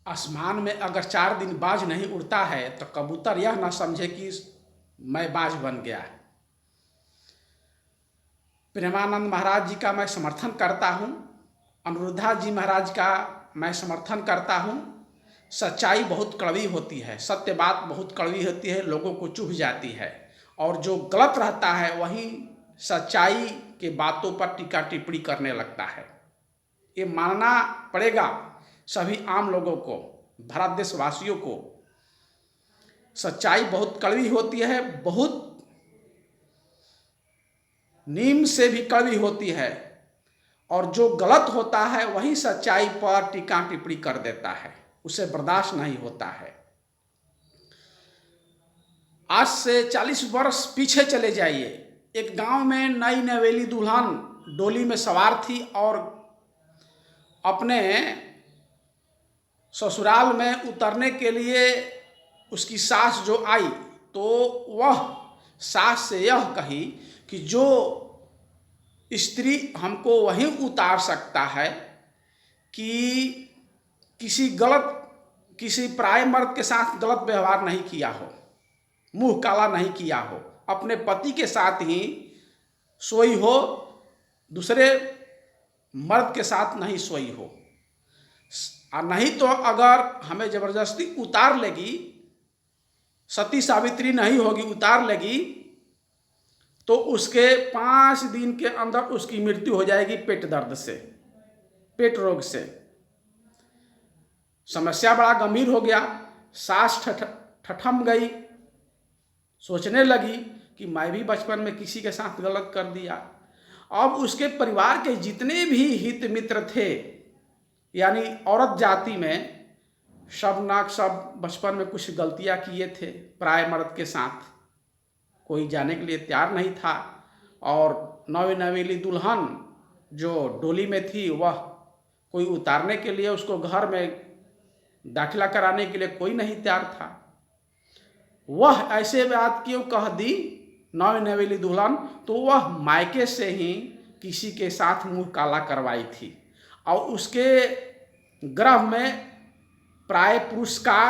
आसमान में अगर 4 दिन बाज नहीं उड़ता है तो कबूतर यह ना समझे कि मैं बाज बन गया। प्रेमानंद महाराज जी का मैं समर्थन करता हूँ, अनिरुद्धा जी महाराज का मैं समर्थन करता हूँ। सच्चाई बहुत कड़वी होती है, सत्य बात बहुत कड़वी होती है, लोगों को चुभ जाती है, और जो गलत रहता है वही सच्चाई के बातों पर टीका टिप्पणी करने लगता है। ये मानना पड़ेगा सभी आम लोगों को, भारत देशवासियों को। सच्चाई बहुत कड़वी होती है, बहुत नीम से भी कड़वी होती है, और जो गलत होता है वही सच्चाई पर टीका टिप्पणी कर देता है, उसे बर्दाश्त नहीं होता है। आज से 40 वर्ष पीछे चले जाइए, एक गांव में नई नवेली दुल्हन डोली में सवार थी और अपने ससुराल में उतरने के लिए उसकी सास जो आई तो वह सास से यह कही कि जो स्त्री हमको वहीं उतार सकता है कि किसी पराये मर्द के साथ गलत व्यवहार नहीं किया हो, मुंह काला नहीं किया हो, अपने पति के साथ ही सोई हो, दूसरे मर्द के साथ नहीं सोई हो। और नहीं तो अगर हमें जबरदस्ती उतार लेगी, सती सावित्री नहीं होगी, उतार लेगी, तो उसके 5 दिन के अंदर उसकी मृत्यु हो जाएगी पेट दर्द से, पेट रोग से। समस्या बड़ा गंभीर हो गया। सास ठठम गई, सोचने लगी कि मैं भी बचपन में किसी के साथ गलत कर दिया। अब उसके परिवार के जितने भी हित मित्र थे, यानी औरत जाति में, सब बचपन में कुछ गलतियां किए थे पराये मर्द के साथ, कोई जाने के लिए तैयार नहीं था। और नवेली दुल्हन जो डोली में थी वह कोई उतारने के लिए, उसको घर में दाखिला कराने के लिए कोई नहीं तैयार था। वह ऐसे बात क्यों कह दी नवेली दुल्हन, तो वह मायके से ही किसी के साथ मुंह काला करवाई थी, और उसके गर्भ में प्राय पुरुष का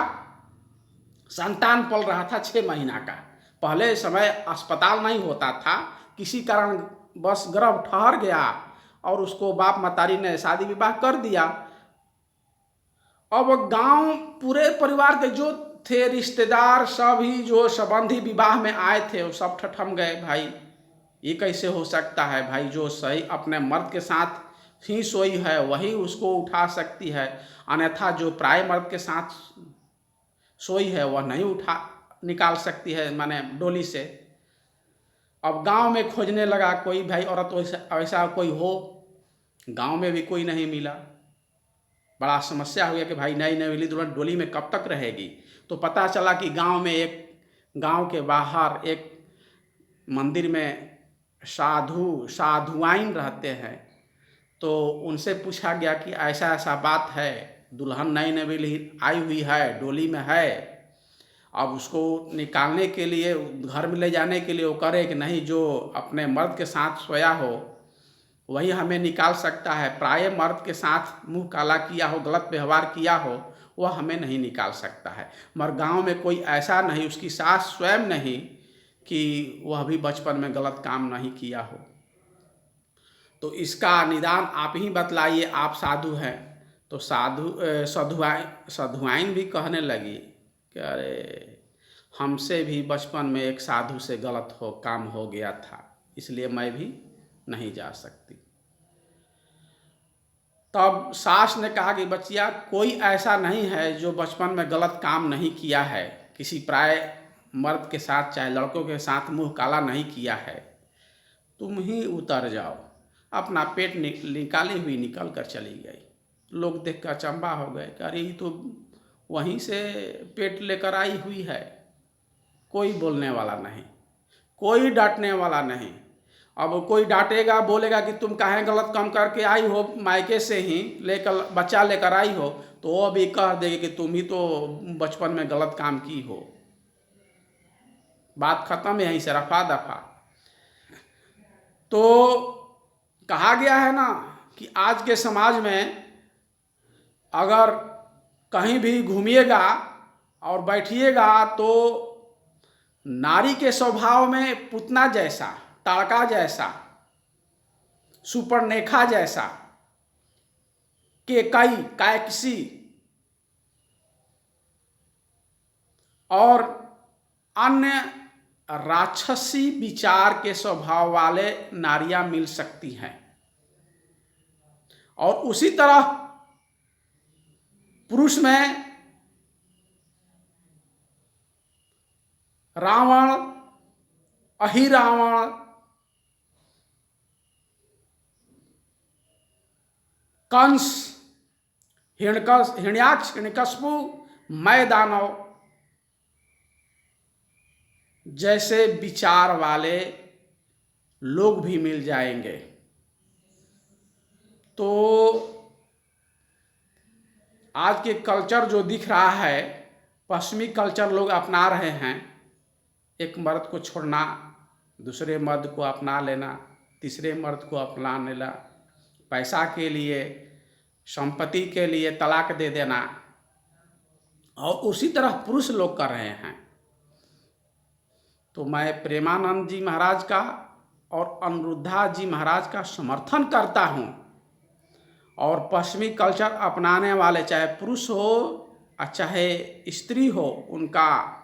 संतान पल रहा था 6 महीना का। पहले समय अस्पताल नहीं होता था, किसी कारण बस गर्भ ठहर गया और उसको बाप मतारी ने शादी विवाह कर दिया। अब गांव पूरे परिवार के जो थे रिश्तेदार, सभी जो संबंधी विवाह में आए थे, वो सब ठठम गए, भाई ये कैसे हो सकता है, भाई जो सही अपने मर्द के साथ ही सोई है वही उसको उठा सकती है, अन्यथा जो पराये मर्द के साथ सोई है वह नहीं निकाल सकती है, माने डोली से। अब गांव में खोजने लगा कोई भाई औरत वैसा कोई हो, गांव में भी कोई नहीं मिला। बड़ा समस्या हो गया कि भाई नई नवेली दुल्हन डोली में कब तक रहेगी। तो पता चला कि गांव के बाहर एक मंदिर में साधुआइन रहते हैं। तो उनसे पूछा गया कि ऐसा ऐसा बात है, दुल्हन नई नवेली आई हुई है, डोली में है, अब उसको निकालने के लिए, घर में ले जाने के लिए वो करे कि नहीं, जो अपने मर्द के साथ सोया हो वही हमें निकाल सकता है, पराये मर्द के साथ मुंह काला किया हो, गलत व्यवहार किया हो, वह हमें नहीं निकाल सकता है। मगर गांव में कोई ऐसा नहीं, उसकी सास स्वयं नहीं, कि वह भी बचपन में गलत काम नहीं किया हो। तो इसका निदान आप ही बतलाइए, आप साधु हैं। तो साधुआइन भी कहने लगी कि अरे हमसे भी बचपन में एक साधु से गलत काम हो गया था, इसलिए मैं भी नहीं जा सकती। तब सास ने कहा कि बच्चिया, कोई ऐसा नहीं है जो बचपन में गलत काम नहीं किया है, किसी पराये मर्द के साथ चाहे लड़कों के साथ मुंह काला नहीं किया है, तुम ही उतर जाओ। अपना पेट निकाली हुई निकल कर चली गई। लोग देख कर अचंभा हो गए कि अरे ये तो वहीं से पेट लेकर आई हुई है। कोई बोलने वाला नहीं, कोई डांटने वाला नहीं। अब कोई डांटेगा, बोलेगा कि तुम काहे गलत काम करके आई हो, मायके से ही लेकर बच्चा लेकर आई हो, तो वो भी कह देगी कि तुम ही तो बचपन में गलत काम की हो। बात खत्म, यहीं से रफा दफा। तो कहा गया है ना कि आज के समाज में अगर कहीं भी घूमिएगा और बैठिएगा तो नारी के स्वभाव में पुतना जैसा, ताड़का जैसा, सुपर्णरेखा जैसा, केकई, कैकसी और अन्य राक्षसी विचार के स्वभाव वाले नारियां मिल सकती हैं। और उसी तरह पुरुष में रावण, अहिरावण, कंस, हिरण्याक्ष, हिरण्यकशिपु, मैं दानव जैसे विचार वाले लोग भी मिल जाएंगे। तो आज के कल्चर जो दिख रहा है, पश्चिमी कल्चर लोग अपना रहे हैं, एक मर्द को छोड़ना, दूसरे मर्द को अपना लेना, तीसरे मर्द को अपना लेना, पैसा के लिए, संपत्ति के लिए तलाक दे देना, और उसी तरह पुरुष लोग कर रहे हैं। तो मैं प्रेमानंद जी महाराज का और अनिरुद्धा जी महाराज का समर्थन करता हूँ। और पश्चिमी कल्चर अपनाने वाले, चाहे पुरुष हो चाहे स्त्री हो, उनका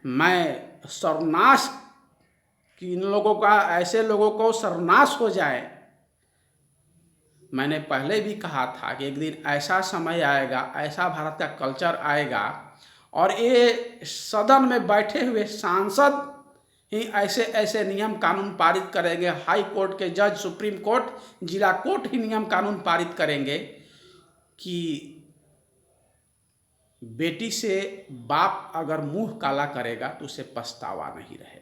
मैं सर्वनाश कि इन लोगों का, ऐसे लोगों को सर्वनाश हो जाए। मैंने पहले भी कहा था कि एक दिन ऐसा समय आएगा, ऐसा भारत का कल्चर आएगा और ये सदन में बैठे हुए सांसद ही ऐसे ऐसे नियम कानून पारित करेंगे, हाई कोर्ट के जज, सुप्रीम कोर्ट, जिला कोर्ट ही नियम कानून पारित करेंगे कि बेटी से बाप अगर मुंह काला करेगा तो उसे पछतावा नहीं रहेगा।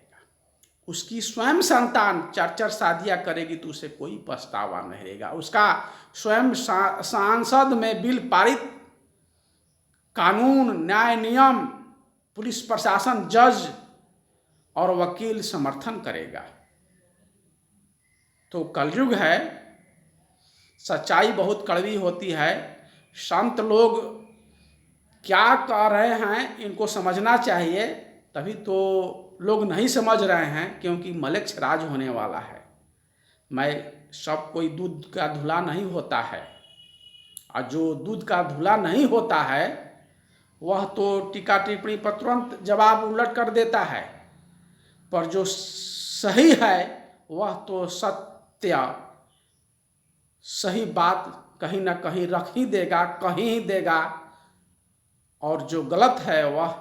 उसकी स्वयं संतान 4-4 शादियां करेगी तो उसे कोई पछतावा नहीं रहेगा। उसका स्वयं सांसद में बिल पारित, कानून, न्याय, नियम, पुलिस प्रशासन, जज और वकील समर्थन करेगा। तो कलयुग है, सच्चाई बहुत कड़वी होती है। संत लोग क्या कह रहे हैं इनको समझना चाहिए, तभी तो लोग नहीं समझ रहे हैं, क्योंकि मलेच्छ राज होने वाला है। मैं सब कोई दूध का धुला नहीं होता है, और जो दूध का धुला नहीं होता है वह तो टीका टिप्पणी पर तुरंत जवाब उलट कर देता है, पर जो सही है वह तो सत्य, सही बात कहीं ना कहीं रख ही देगा, कहीं ही देगा, और जो गलत है वह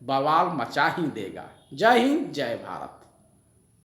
बवाल मचा ही देगा। जय हिंद, जय भारत।